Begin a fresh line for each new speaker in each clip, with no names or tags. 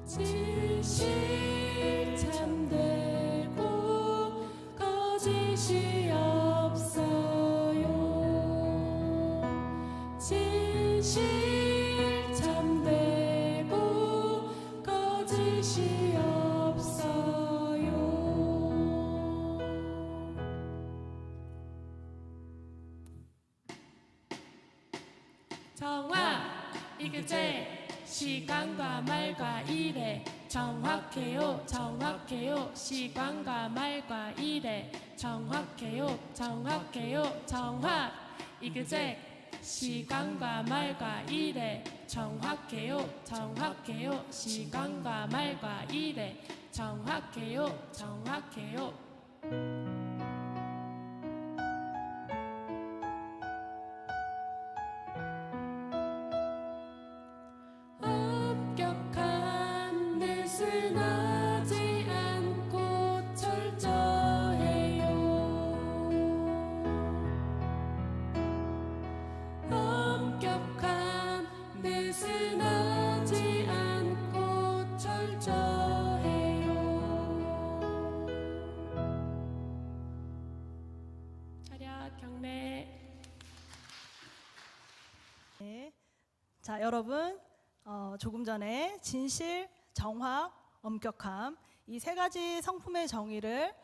진실 참되고 거짓이 없어요. 진실 참되고 거짓이 없어요. 정확 이그제 시간과 말과 일에 정확해요 정확해요 시간과 말과 일에 정확해요 정확해요 정확 이그제 시간과 말과 일에 정확해요 정확해요 시간과 말과 일에 정확해요 정확해요. 엄격한 넷을 나지 않고 철저해요. 엄격한 넷을 나지 않고 철저해요. 차렷 경례.
네. 자, 여러분 조금 전에 진실, 정확, 엄격함 이 세 가지 성품의 정의를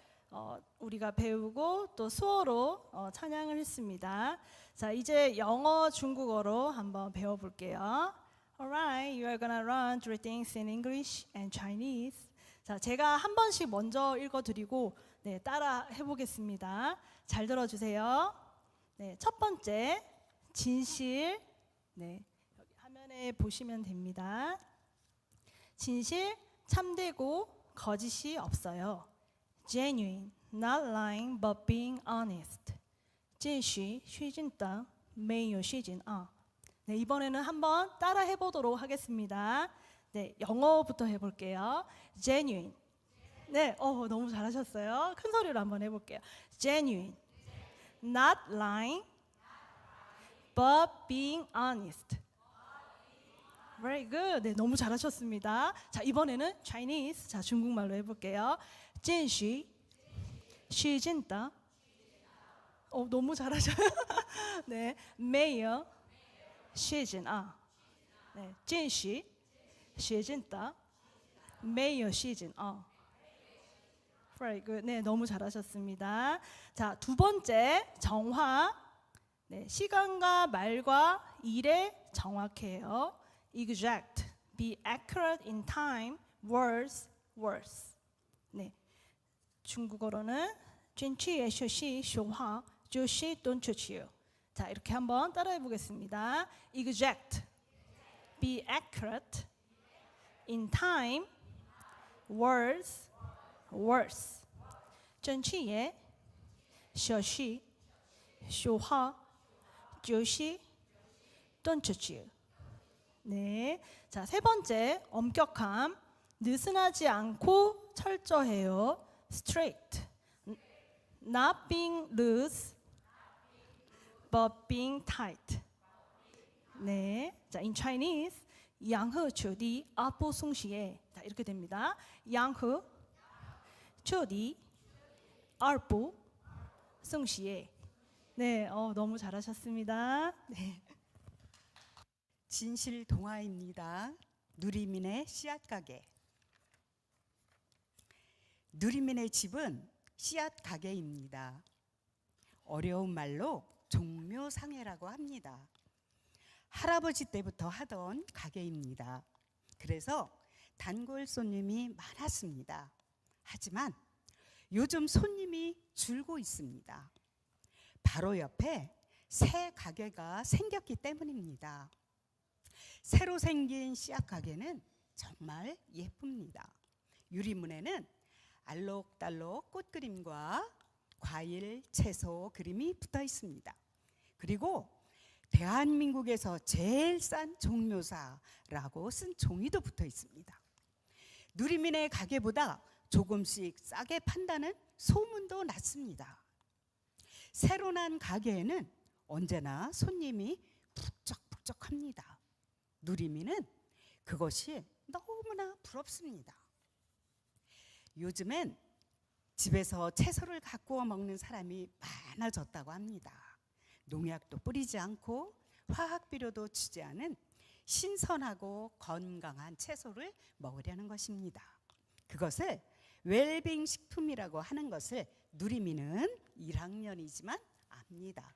우리가 배우고 또 수어로 찬양을 했습니다. 자, 이제 영어, 중국어로 한번 배워볼게요. Alright, you are gonna learn three things in English and Chinese. 자, 제가 한 번씩 먼저 읽어드리고 네, 따라 해보겠습니다. 잘 들어주세요. 네, 첫 번째 진실. 네. 화면에 보시면 됩니다. 진실, 참되고 거짓이 없어요. Genuine, not lying but being honest. 真实, 虚真的,没有虚真啊. 네, 이번에는 한번 따라 해보도록 하겠습니다. 네, 영어부터 해볼게요. Genuine. 네, 너무 잘하셨어요. 큰 소리로 한번 해볼게요. Genuine, not lying but being honest. Very good. 네, 너무 잘하셨습니다. 자, 이번에는 Chinese. 자, 중국말로 해볼게요. 真实, 虚真的. 너무 잘하셔요. 네, 没有虚真啊. 네, 真实, 虚真的,没有虚真啊. Very good. 네, 너무 잘하셨습니다. 자, 두 번째 정확. 네, 시간과 말과 일에 정확해요. Exact, be accurate in time, words, words. 네, 중국어로는 准确学习说话就是敦促요. 자, 이렇게 한번 따라해 보겠습니다. Exact, be accurate in time, words, words. 准确学习说话就是敦促요. 네, 자, 세 번째 엄격함. 느슨하지 않고 철저해요. Straight, not being loose, but being tight. 네, 자, in Chinese, 양후 주디 아부 숭시에. 자, 이렇게 됩니다. 양후 주디 아부 숭시에. 네, 너무 잘하셨습니다. 네.
진실 동화입니다. 누리민의 씨앗 가게. 누리민의 집은 씨앗 가게입니다. 어려운 말로 종묘상회라고 합니다. 할아버지 때부터 하던 가게입니다. 그래서 단골 손님이 많았습니다. 하지만 요즘 손님이 줄고 있습니다. 바로 옆에 새 가게가 생겼기 때문입니다. 새로 생긴 씨앗 가게는 정말 예쁩니다. 유리문에는 알록달록 꽃그림과 과일, 채소 그림이 붙어 있습니다. 그리고 대한민국에서 제일 싼 종묘사라고 쓴 종이도 붙어 있습니다. 누리민의 가게보다 조금씩 싸게 판다는 소문도 났습니다. 새로 난 가게에는 언제나 손님이 북적북적합니다. 누리민은 그것이 너무나 부럽습니다. 요즘엔 집에서 채소를 가꾸어 먹는 사람이 많아졌다고 합니다. 농약도 뿌리지 않고 화학 비료도 주지 않은 신선하고 건강한 채소를 먹으려는 것입니다. 그것을 웰빙 식품이라고 하는 것을 누리미는 1학년이지만 압니다.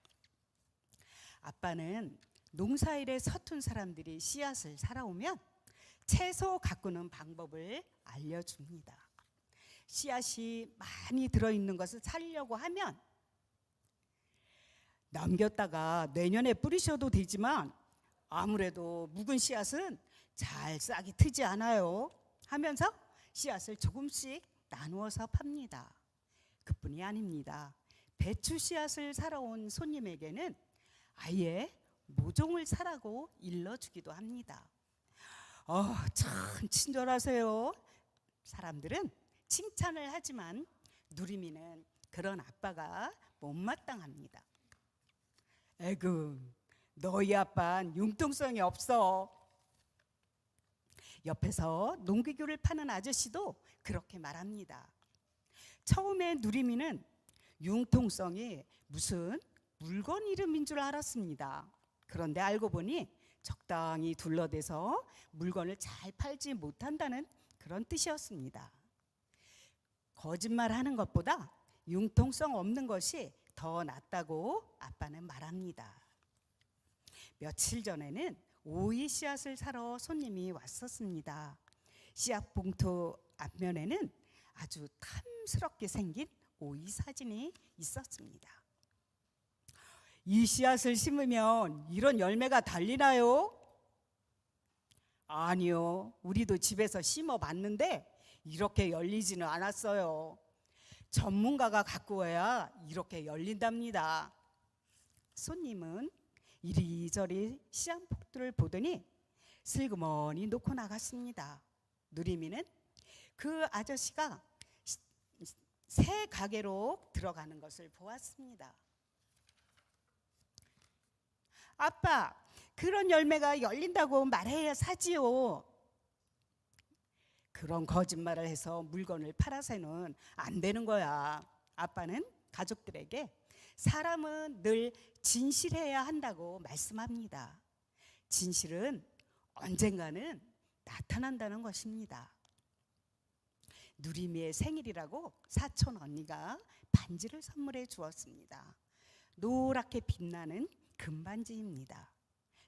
아빠는 농사일에 서툰 사람들이 씨앗을 사러 오면 채소 가꾸는 방법을 알려줍니다. 씨앗이 많이 들어있는 것을 사려고 하면 남겼다가 내년에 뿌리셔도 되지만 아무래도 묵은 씨앗은 잘 싹이 트지 않아요 하면서 씨앗을 조금씩 나누어서 팝니다. 그뿐이 아닙니다. 배추 씨앗을 사러 온 손님에게는 아예 모종을 사라고 일러주기도 합니다. 참 친절하세요. 사람들은 칭찬을 하지만 누리미는 그런 아빠가 못마땅합니다. 에그, 너희 아빠는 융통성이 없어. 옆에서 농기구를 파는 아저씨도 그렇게 말합니다. 처음에 누리미는 융통성이 무슨 물건 이름인 줄 알았습니다. 그런데 알고 보니 적당히 둘러대서 물건을 잘 팔지 못한다는 그런 뜻이었습니다. 거짓말하는 것보다 융통성 없는 것이 더 낫다고 아빠는 말합니다. 며칠 전에는 오이 씨앗을 사러 손님이 왔었습니다. 씨앗 봉투 앞면에는 아주 탐스럽게 생긴 오이 사진이 있었습니다. 이 씨앗을 심으면 이런 열매가 달리나요? 아니요, 우리도 집에서 심어봤는데 이렇게 열리지는 않았어요. 전문가가 가꾸어야 이렇게 열린답니다. 손님은 이리저리 씨앗 폭들을 보더니 슬그머니 놓고 나갔습니다. 누리미는 그 아저씨가 새 가게로 들어가는 것을 보았습니다. 아빠, 그런 열매가 열린다고 말해야 사지요. 그런 거짓말을 해서 물건을 팔아서는 안 되는 거야. 아빠는 가족들에게 사람은 늘 진실해야 한다고 말씀합니다. 진실은 언젠가는 나타난다는 것입니다. 누리미의 생일이라고 사촌 언니가 반지를 선물해 주었습니다. 노랗게 빛나는 금반지입니다.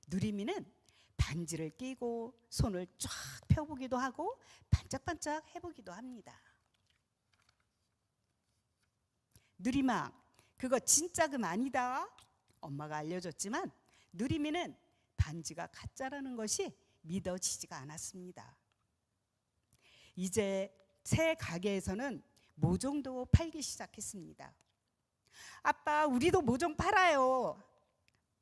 누리미는 반지를 끼고 손을 쫙 펴보기도 하고 반짝반짝 해보기도 합니다. 누리마, 그거 진짜 금 아니다. 엄마가 알려줬지만 누리미는 반지가 가짜라는 것이 믿어지지가 않았습니다. 이제 새 가게에서는 모종도 팔기 시작했습니다. 아빠, 우리도 모종 팔아요.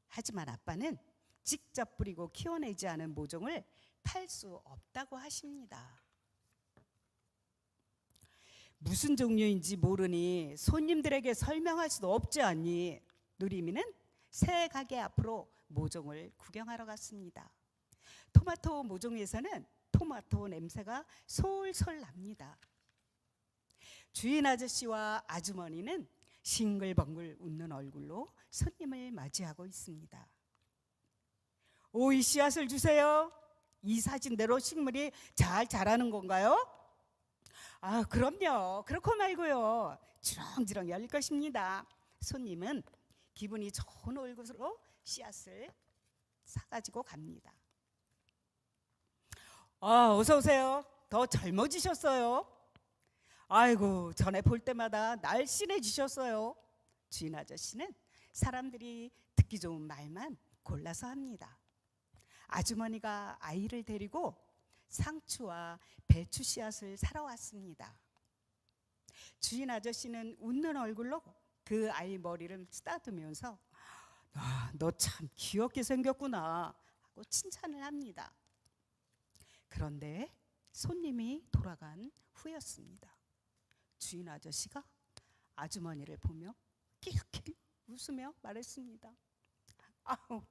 하지만 아빠는 직접 뿌리고 키워내지 않은 모종을 팔 수 없다고 하십니다. 무슨 종류인지 모르니 손님들에게 설명할 수도 없지 않니? 누리미는 새 가게 앞으로 모종을 구경하러 갔습니다. 토마토 모종에서는 토마토 냄새가 솔솔 납니다. 주인 아저씨와 아주머니는 싱글벙글 웃는 얼굴로 손님을 맞이하고 있습니다. 오이 씨앗을 주세요. 이 사진대로 식물이 잘 자라는 건가요? 아, 그럼요. 그렇고 말고요. 주렁주렁 열릴 것입니다. 손님은 기분이 좋은 얼굴로 씨앗을 사가지고 갑니다. 어서 오세요. 더 젊어지셨어요. 아이고, 전에 볼 때마다 날씬해지셨어요. 주인 아저씨는 사람들이 듣기 좋은 말만 골라서 합니다. 아주머니가 아이를 데리고 상추와 배추 씨앗을 사러 왔습니다. 주인 아저씨는 웃는 얼굴로 그 아이 머리를 쓰다듬으면서 너 참 귀엽게 생겼구나 하고 칭찬을 합니다. 그런데 손님이 돌아간 후였습니다. 주인 아저씨가 아주머니를 보며 끼룩끼룩 웃으며 말했습니다. 아우,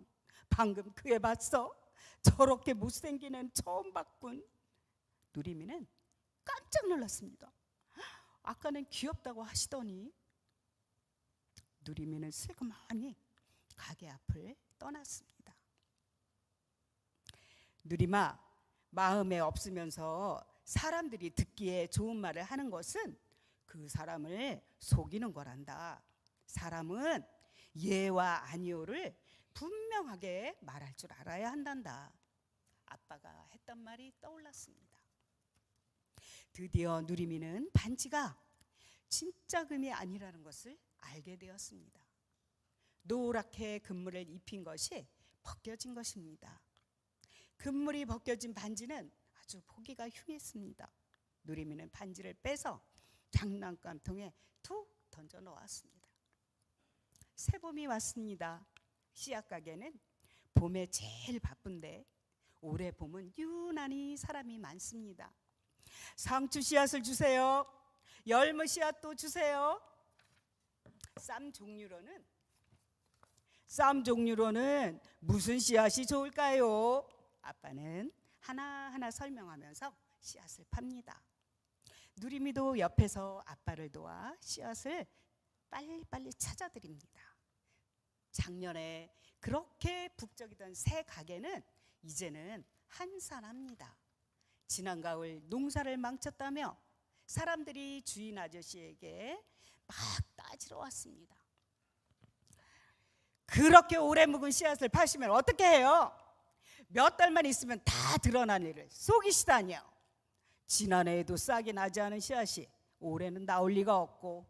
방금 그 애 봤어? 저렇게 못생긴 애는 처음 봤군. 누리미는 깜짝 놀랐습니다. 아까는 귀엽다고 하시더니 누리미는 슬그머니 가게 앞을 떠났습니다. 누리마, 마음에 없으면서 사람들이 듣기에 좋은 말을 하는 것은 그 사람을 속이는 거란다. 사람은 예와 아니오를 분명하게 말할 줄 알아야 한단다. 아빠가 했던 말이 떠올랐습니다. 드디어 누리미는 반지가 진짜 금이 아니라는 것을 알게 되었습니다. 노랗게 금물을 입힌 것이 벗겨진 것입니다. 금물이 벗겨진 반지는 아주 보기가 흉했습니다. 누리미는 반지를 빼서 장난감통에 툭 던져 놓았습니다. 새봄이 왔습니다. 씨앗 가게는 봄에 제일 바쁜데 올해 봄은 유난히 사람이 많습니다. 상추 씨앗을 주세요. 열무 씨앗도 주세요. 쌈 종류로는 무슨 씨앗이 좋을까요? 아빠는 하나하나 설명하면서 씨앗을 팝니다. 누리미도 옆에서 아빠를 도와 씨앗을 빨리빨리 찾아드립니다. 작년에 그렇게 북적이던 새 가게는 이제는 한산합니다. 지난 가을 농사를 망쳤다며 사람들이 주인 아저씨에게 막 따지러 왔습니다. 그렇게 오래 묵은 씨앗을 파시면 어떻게 해요? 몇 달만 있으면 다 드러난 일을 속이시다니요. 지난해에도 싹이 나지 않은 씨앗이 올해는 나올 리가 없고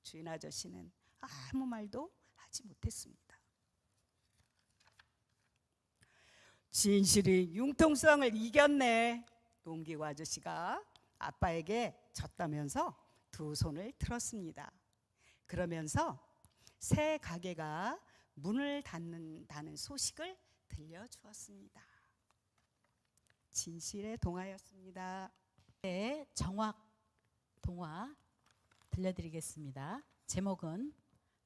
주인 아저씨는 아무 말도 하지 못했습니다. 진실이 융통성을 이겼네. 농기구 아저씨가 아빠에게 졌다면서 두 손을 들었습니다. 그러면서 새 가게가 문을 닫는다는 소식을 들려주었습니다. 진실의 동화였습니다.
네, 정확 동화 들려드리겠습니다. 제목은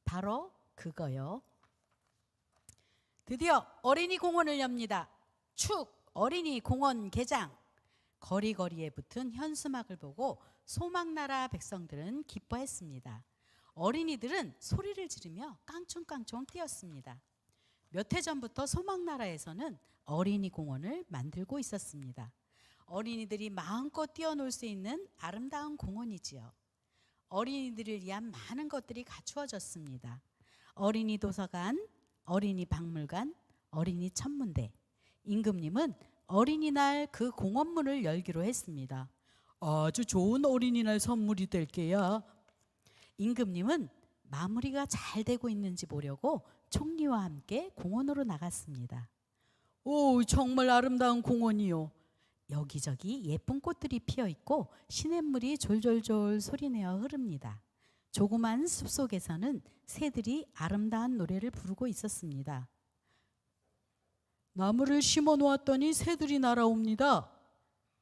바로 그거요. 드디어 어린이 공원을 엽니다. 축 어린이 공원 개장. 거리거리에 붙은 현수막을 보고 소망나라 백성들은 기뻐했습니다. 어린이들은 소리를 지르며 깡충깡충 뛰었습니다. 몇 해 전부터 소망나라에서는 어린이 공원을 만들고 있었습니다. 어린이들이 마음껏 뛰어놀 수 있는 아름다운 공원이지요. 어린이들을 위한 많은 것들이 갖추어졌습니다. 어린이 도서관, 어린이 박물관, 어린이 천문대. 임금님은 어린이날 그 공원문을 열기로 했습니다. 아주 좋은 어린이날 선물이 될 게야. 임금님은 마무리가 잘 되고 있는지 보려고 총리와 함께 공원으로 나갔습니다. 오, 정말 아름다운 공원이요. 여기저기 예쁜 꽃들이 피어 있고 시냇물이 졸졸졸 소리내어 흐릅니다. 조그만 숲속에서는 새들이 아름다운 노래를 부르고 있었습니다. 나무를 심어 놓았더니 새들이 날아옵니다.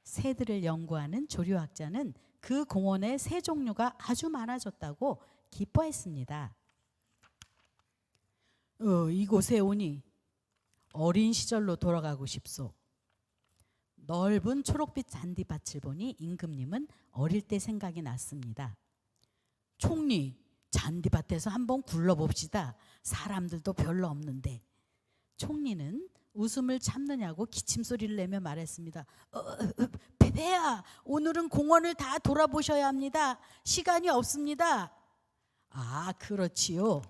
새들을 연구하는 조류학자는 그 공원에 새 종류가 아주 많아졌다고 기뻐했습니다. 이곳에 오니 어린 시절로 돌아가고 싶소. 넓은 초록빛 잔디밭을 보니 임금님은 어릴 때 생각이 났습니다. 총리, 잔디밭에서 한번 굴러봅시다. 사람들도 별로 없는데. 총리는 웃음을 참느냐고 기침소리를 내며 말했습니다. 배야, 오늘은 공원을 다 돌아보셔야 합니다. 시간이 없습니다. 아, 그렇지요.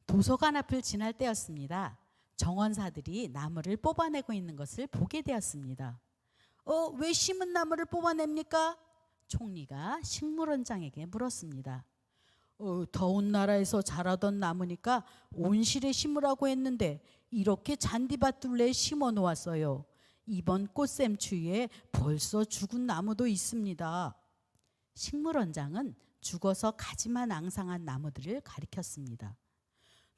도서관 앞을 지날 때였습니다. 정원사들이 나무를 뽑아내고 있는 것을 보게 되었습니다. 왜 심은 나무를 뽑아냅니까? 총리가 식물원장에게 물었습니다. 더운 나라에서 자라던 나무니까 온실에 심으라고 했는데 이렇게 잔디밭 둘레에 심어 놓았어요. 이번 꽃샘추위에 벌써 죽은 나무도 있습니다. 식물원장은 죽어서 가지만 앙상한 나무들을 가리켰습니다.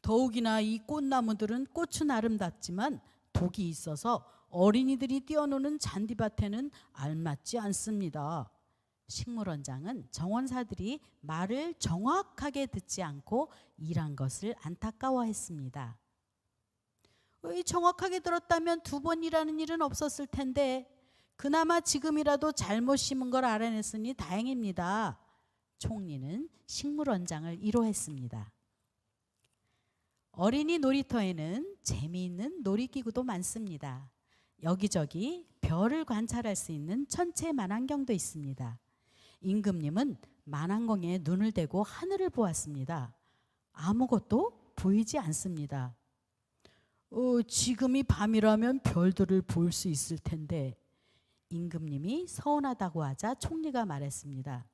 더욱이나 이 꽃나무들은 꽃은 아름답지만 독이 있어서 어린이들이 뛰어노는 잔디밭에는 알맞지 않습니다. 식물원장은 정원사들이 말을 정확하게 듣지 않고 일한 것을 안타까워했습니다. 정확하게 들었다면 두 번 일하는 일은 없었을 텐데 그나마 지금이라도 잘못 심은 걸 알아냈으니 다행입니다. 총리는 식물원장을 위로했습니다. 어린이 놀이터에는 재미있는 놀이기구도 많습니다. 여기저기 별을 관찰할 수 있는 천체 만환경도 있습니다. 임금님은 만환경에 눈을 대고 하늘을 보았습니다. 아무것도 보이지 않습니다. 지금이 밤이라면 별들을 볼 수 있을 텐데. 임금님이 서운하다고 하자 총리가 말했습니다.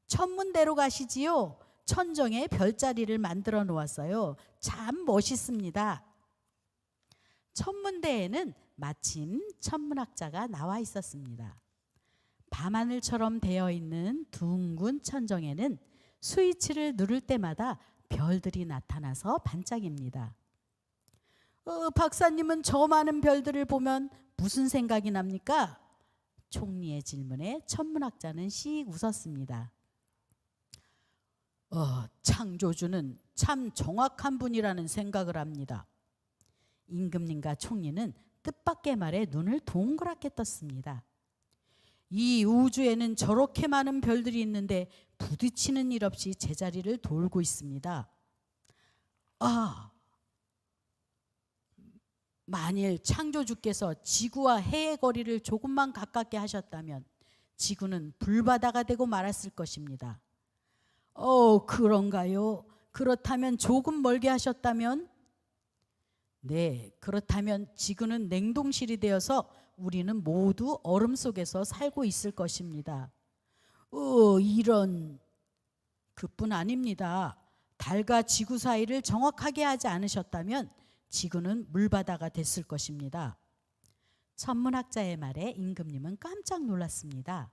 천문대로 가시지요. 천정에 별자리를 만들어 놓았어요. 참 멋있습니다. 천문대에는 마침 천문학자가 나와 있었습니다. 밤하늘처럼 되어 있는 둥근 천정에는 스위치를 누를 때마다 별들이 나타나서 반짝입니다. 박사님은 저 많은 별들을 보면 무슨 생각이 납니까? 총리의 질문에 천문학자는 씩 웃었습니다. 창조주는 참 정확한 분이라는 생각을 합니다. 임금님과 총리는 뜻밖의 말에 눈을 동그랗게 떴습니다. 이 우주에는 저렇게 많은 별들이 있는데 부딪히는 일 없이 제자리를 돌고 있습니다. 만일 창조주께서 지구와 해의 거리를 조금만 가깝게 하셨다면 지구는 불바다가 되고 말았을 것입니다. 그런가요? 그렇다면 조금 멀게 하셨다면? 네, 그렇다면 지구는 냉동실이 되어서 우리는 모두 얼음 속에서 살고 있을 것입니다. 이런. 그뿐 아닙니다. 달과 지구 사이를 정확하게 하지 않으셨다면 지구는 물바다가 됐을 것입니다. 천문학자의 말에 임금님은 깜짝 놀랐습니다.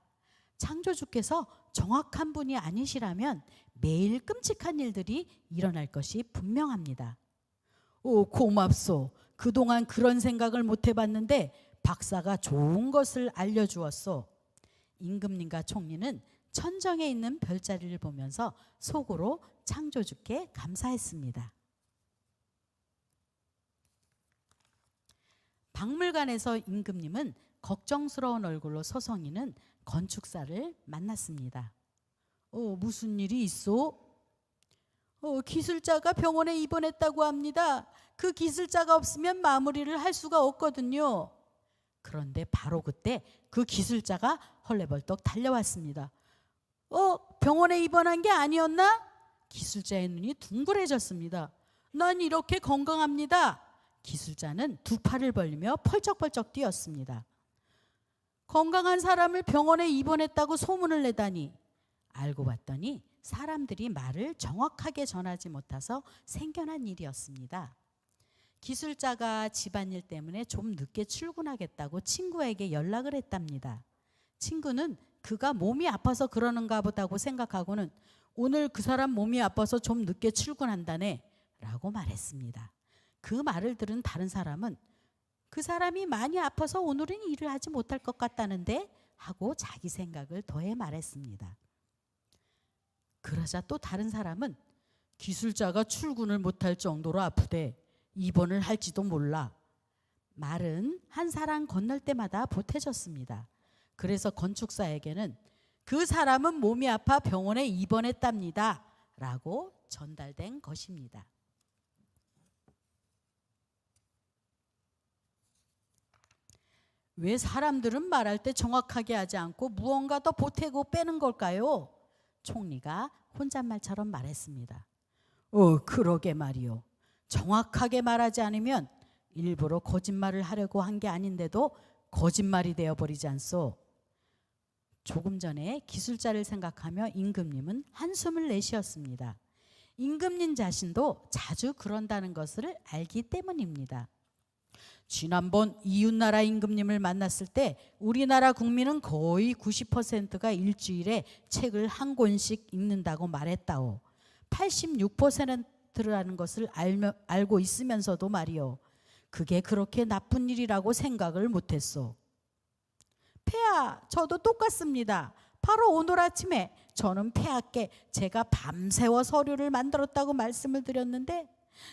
창조주께서 정확한 분이 아니시라면 매일 끔찍한 일들이 일어날 것이 분명합니다. 고맙소. 그동안 그런 생각을 못 해봤는데 박사가 좋은 것을 알려주었소. 임금님과 총리는 천정에 있는 별자리를 보면서 속으로 창조주께 감사했습니다. 박물관에서 임금님은 걱정스러운 얼굴로 서성이는 건축사를 만났습니다. 무슨 일이 있어? 기술자가 병원에 입원했다고 합니다. 그 기술자가 없으면 마무리를 할 수가 없거든요. 그런데 바로 그때 그 기술자가 헐레벌떡 달려왔습니다. 병원에 입원한 게 아니었나? 기술자의 눈이 둥그레졌습니다. 난 이렇게 건강합니다. 기술자는 두 팔을 벌리며 펄쩍펄쩍 뛰었습니다. 건강한 사람을 병원에 입원했다고 소문을 내다니. 알고 봤더니 사람들이 말을 정확하게 전하지 못해서 생겨난 일이었습니다. 기술자가 집안일 때문에 좀 늦게 출근하겠다고 친구에게 연락을 했답니다. 친구는 그가 몸이 아파서 그러는가 보다고 생각하고는 오늘 그 사람 몸이 아파서 좀 늦게 출근한다네 라고 말했습니다. 그 말을 들은 다른 사람은 그 사람이 많이 아파서 오늘은 일을 하지 못할 것 같다는데 하고 자기 생각을 더해 말했습니다. 그러자 또 다른 사람은 기술자가 출근을 못할 정도로 아프대. 입원을 할지도 몰라. 말은 한 사람 건널 때마다 보태졌습니다. 그래서 건축사에게는 그 사람은 몸이 아파 병원에 입원했답니다 라고 전달된 것입니다. 왜 사람들은 말할 때 정확하게 하지 않고 무언가 더 보태고 빼는 걸까요? 총리가 혼잣말처럼 말했습니다. 그러게 말이요. 정확하게 말하지 않으면 일부러 거짓말을 하려고 한 게 아닌데도 거짓말이 되어버리지 않소. 조금 전에 기술자를 생각하며 임금님은 한숨을 내쉬었습니다. 임금님 자신도 자주 그런다는 것을 알기 때문입니다. 지난번 이웃나라 임금님을 만났을 때 우리나라 국민은 거의 90%가 일주일에 책을 한 권씩 읽는다고 말했다오. 86%라는 것을 알고 있으면서도 말이요. 그게 그렇게 나쁜 일이라고 생각을 못했소. 폐하, 저도 똑같습니다. 바로 오늘 아침에 저는 폐하께 제가 밤새워 서류를 만들었다고 말씀을 드렸는데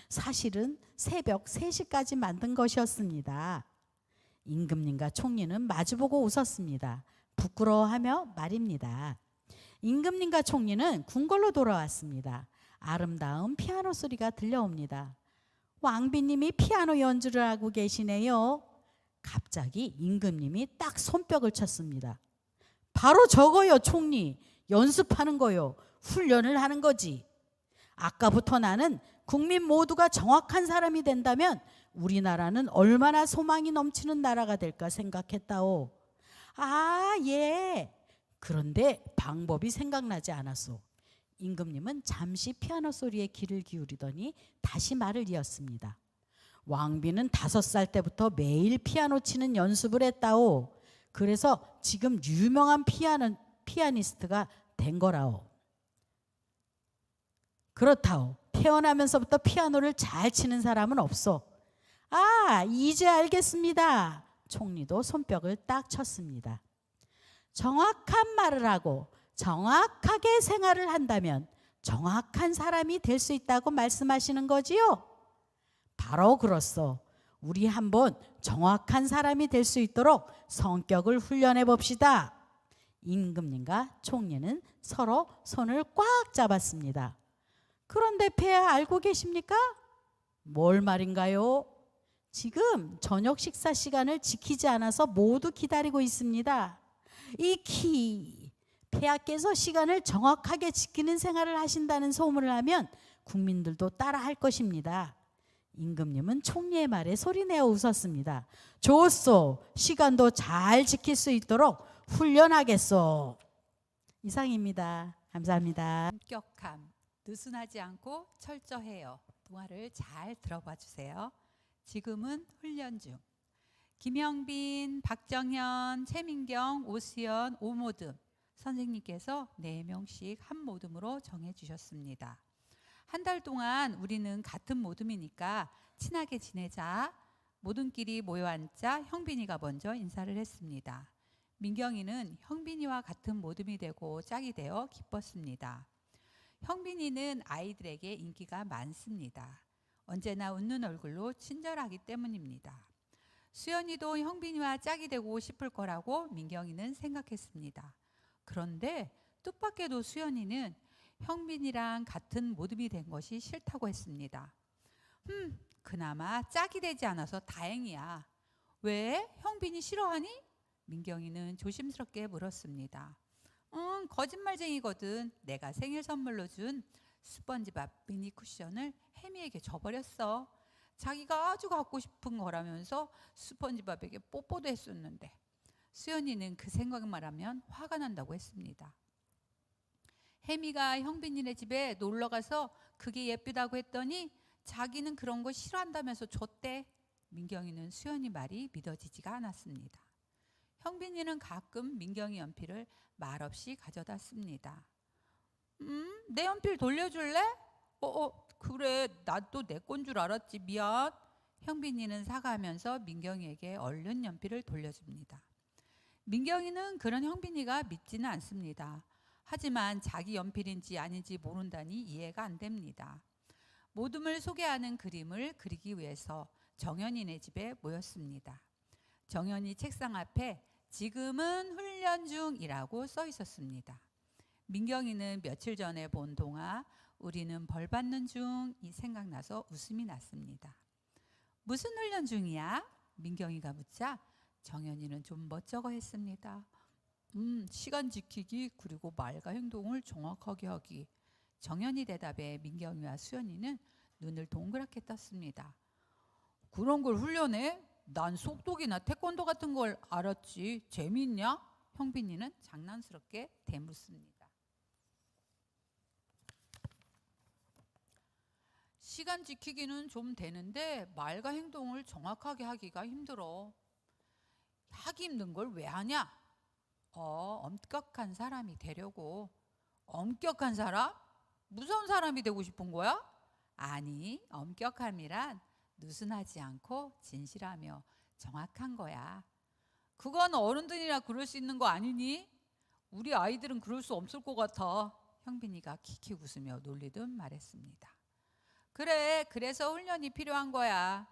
사실은 새벽 3시까지 만든 것이었습니다. 임금님과 총리는 마주보고 웃었습니다. 부끄러워하며 말입니다. 임금님과 총리는 궁궐로 돌아왔습니다. 아름다운 피아노 소리가 들려옵니다. 왕비님이 피아노 연주를 하고 계시네요. 갑자기 임금님이 딱 손뼉을 쳤습니다. 바로 저거요, 총리. 연습하는 거요. 훈련을 하는 거지. 아까부터 나는 국민 모두가 정확한 사람이 된다면 우리나라는 얼마나 소망이 넘치는 나라가 될까 생각했다오. 아, 예. 그런데 방법이 생각나지 않았소. 임금님은 잠시 피아노 소리에 귀를 기울이더니 다시 말을 이었습니다. 왕비는 5살 때부터 매일 피아노 치는 연습을 했다오. 그래서 지금 유명한 피아니스트가 된 거라오. 그렇다오. 태어나면서부터 피아노를 잘 치는 사람은 없어. 아, 이제 알겠습니다. 총리도 손뼉을 딱 쳤습니다. 정확한 말을 하고 정확하게 생활을 한다면 정확한 사람이 될 수 있다고 말씀하시는 거지요? 바로 그렇소. 우리 한번 정확한 사람이 될 수 있도록 성격을 훈련해 봅시다. 임금님과 총리는 서로 손을 꽉 잡았습니다. 그런데 폐하 알고 계십니까? 뭘 말인가요? 지금 저녁 식사 시간을 지키지 않아서 모두 기다리고 있습니다. 폐하께서 시간을 정확하게 지키는 생활을 하신다는 소문을 하면 국민들도 따라 할 것입니다. 임금님은 총리의 말에 소리내어 웃었습니다. 좋소. 시간도 잘 지킬 수 있도록 훈련하겠소. 이상입니다. 감사합니다.
엄격함, 느슨하지 않고 철저해요. 동화를 잘 들어봐 주세요. 지금은 훈련 중. 김영빈, 박정현, 최민경, 오수연, 오모듬 선생님께서 4명씩 한 모듬으로 정해 주셨습니다. 한 달 동안 우리는 같은 모듬이니까 친하게 지내자. 모든끼리 모여 앉자. 형빈이가 먼저 인사를 했습니다. 민경이는 형빈이와 같은 모듬이 되고 짝이 되어 기뻤습니다. 형빈이는 아이들에게 인기가 많습니다. 언제나 웃는 얼굴로 친절하기 때문입니다. 수연이도 형빈이와 짝이 되고 싶을 거라고 민경이는 생각했습니다. 그런데 뜻밖에도 수연이는 형빈이랑 같은 모듬이 된 것이 싫다고 했습니다. 그나마 짝이 되지 않아서 다행이야. 왜? 형빈이 싫어하니? 민경이는 조심스럽게 물었습니다. 거짓말쟁이거든. 내가 생일 선물로 준 스펀지밥 미니 쿠션을 혜미에게 줘버렸어. 자기가 아주 갖고 싶은 거라면서 스펀지밥에게 뽀뽀도 했었는데. 수연이는 그 생각만 하면 화가 난다고 했습니다. 혜미가 형빈이네 집에 놀러가서 그게 예쁘다고 했더니 자기는 그런 거 싫어한다면서 줬대. 민경이는 수연이 말이 믿어지지가 않았습니다. 형빈이는 가끔 민경이 연필을 말없이 가져다 씁니다. 내 연필 돌려줄래? 그래, 나도 내 건 줄 알았지. 미안. 형빈이는 사과하면서 민경이에게 얼른 연필을 돌려줍니다. 민경이는 그런 형빈이가 믿지는 않습니다. 하지만 자기 연필인지 아닌지 모른다니 이해가 안 됩니다. 모둠을 소개하는 그림을 그리기 위해서 정연이네 집에 모였습니다. 정연이 책상 앞에 지금은 훈련 중이라고 써 있었습니다. 민경이는 며칠 전에 본 동화 우리는 벌 받는 중이 생각나서 웃음이 났습니다. 무슨 훈련 중이야? 민경이가 묻자 정연이는 좀 멋쩍어 했습니다. 시간 지키기 그리고 말과 행동을 정확하게 하기. 정연이 대답에 민경이와 수연이는 눈을 동그랗게 떴습니다. 그런 걸 훈련해? 난 속독이나 태권도 같은 걸 알았지. 재미있냐? 형빈이는 장난스럽게 대묻습니다. 시간 지키기는 좀 되는데 말과 행동을 정확하게 하기가 힘들어. 하기 힘든 걸 왜 하냐? 엄격한 사람이 되려고. 엄격한 사람? 무서운 사람이 되고 싶은 거야? 아니, 엄격함이란 느슨하지 않고 진실하며 정확한 거야. 그건 어른들이나 그럴 수 있는 거 아니니? 우리 아이들은 그럴 수 없을 것 같아. 형빈이가 킥킥 웃으며 놀리듯 말했습니다. 그래, 그래서 훈련이 필요한 거야.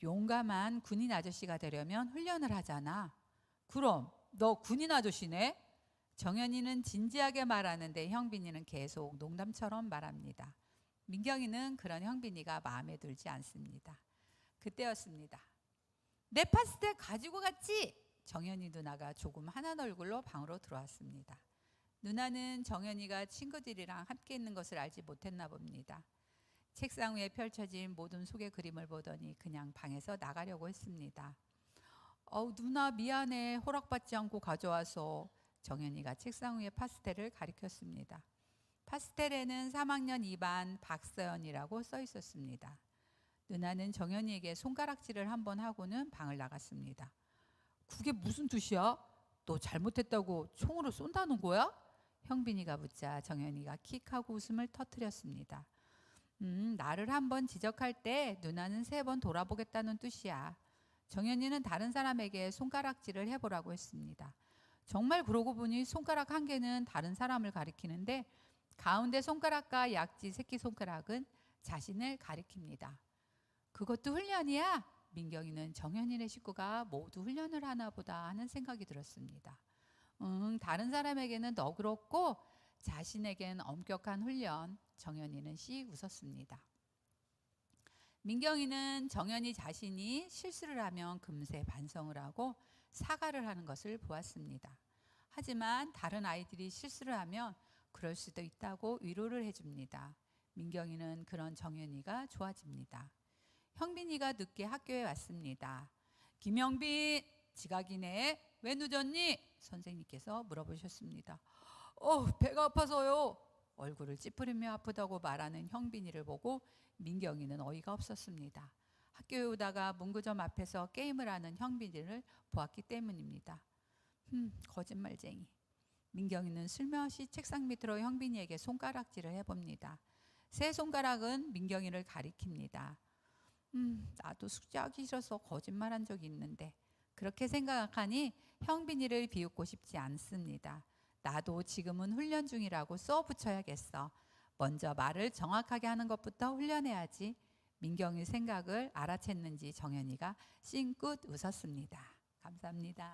용감한 군인 아저씨가 되려면 훈련을 하잖아. 그럼 너 군인 아저씨네? 정연이는 진지하게 말하는데 형빈이는 계속 농담처럼 말합니다. 민경이는 그런 형빈이가 마음에 들지 않습니다. 그때였습니다. 내 파스텔 가지고 갔지? 정연이 누나가 조금 환한 얼굴로 방으로 들어왔습니다. 누나는 정연이가 친구들이랑 함께 있는 것을 알지 못했나 봅니다. 책상 위에 펼쳐진 모든 속의 그림을 보더니 그냥 방에서 나가려고 했습니다. 누나 미안해. 허락받지 않고 가져와서. 정연이가 책상 위에 파스텔을 가리켰습니다. 파스텔에는 3학년 2반 박서연이라고 써 있었습니다. 누나는 정연이에게 손가락질을 한번 하고는 방을 나갔습니다. 그게 무슨 뜻이야? 너 잘못했다고 총으로 쏜다는 거야? 형빈이가 묻자 정연이가 킥하고 웃음을 터뜨렸습니다. 나를 한번 지적할 때 누나는 3번 돌아보겠다는 뜻이야. 정연이는 다른 사람에게 손가락질을 해보라고 했습니다. 정말 그러고 보니 손가락 한 개는 다른 사람을 가리키는데 가운데 손가락과 약지 새끼손가락은 자신을 가리킵니다. 그것도 훈련이야? 민경이는 정연이네 식구가 모두 훈련을 하나 보다 하는 생각이 들었습니다. 다른 사람에게는 너그럽고 자신에겐 엄격한 훈련. 정연이는 씩 웃었습니다. 민경이는 정연이 자신이 실수를 하면 금세 반성을 하고 사과를 하는 것을 보았습니다. 하지만 다른 아이들이 실수를 하면 그럴 수도 있다고 위로를 해줍니다. 민경이는 그런 정연이가 좋아집니다. 형빈이가 늦게 학교에 왔습니다. 김영빈, 지각이네. 왜 늦었니? 선생님께서 물어보셨습니다. 배가 아파서요. 얼굴을 찌푸리며 아프다고 말하는 형빈이를 보고 민경이는 어이가 없었습니다. 학교에 오다가 문구점 앞에서 게임을 하는 형빈이를 보았기 때문입니다. 거짓말쟁이. 민경이는 슬며시 책상 밑으로 형빈이에게 손가락질을 해봅니다. 새 손가락은 민경이를 가리킵니다. 나도 숙제하기 싫어서 거짓말한 적이 있는데 그렇게 생각하니 형빈이를 비웃고 싶지 않습니다. 나도 지금은 훈련 중이라고 써붙여야겠어. 먼저 말을 정확하게 하는 것부터 훈련해야지. 민경이 생각을 알아챘는지 정연이가 싱긋 웃었습니다. 감사합니다.